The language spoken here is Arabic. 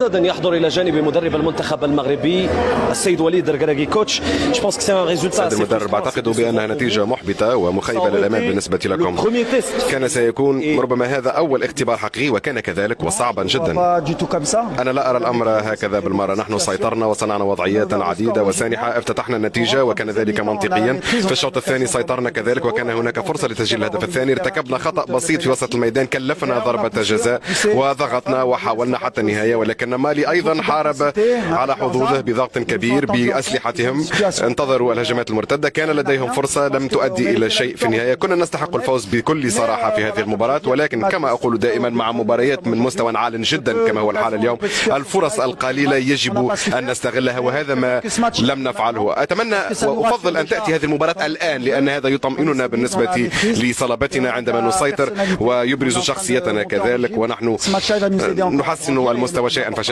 عدد يحضر إلى جانب مدرب المنتخب المغربي السيد وليد ركراكي. كوتش، جو بونس كو سي ان ريزولتا. سيد المدرب، أعتقد بأنها نتيجة محبطة ومخيبة للأمال بالنسبة لكم. كان سيكون ربما هذا أول اختبار حقيقي وكان كذلك وصعبا جدا. أنا لا أرى الأمر هكذا بالمرة. نحن سيطرنا وصنعنا وضعيات عديدة وسانحة، افتتحنا النتيجة وكان ذلك منطقيا. في الشوط الثاني سيطرنا كذلك وكان هناك فرصة لتسجيل الهدف الثاني. ارتكبنا خطأ بسيط في وسط الميدان كلفنا ضربة جزاء وضغطنا وحاولنا حتى النهاية، ولكن مالي أيضا حارب على حظوظه بضغط كبير بأسلحتهم. انتظروا الهجمات المرتدة، كان لديهم فرصة لم تؤدي إلى شيء في النهاية. كنا نستحق الفوز بكل صراحة في هذه المباراة، ولكن كما أقول دائما مع مباريات من مستوى عال جدا كما هو الحال اليوم، الفرص القليلة يجب أن نستغلها وهذا ما لم نفعله. أتمنى وأفضل أن تأتي هذه المباراة الآن لأن هذا يطمئننا بالنسبة لصلابتنا عندما نسيطر ويبرز شخصيتنا كذلك ونحن نحسن المستوى شيئا فشيئا.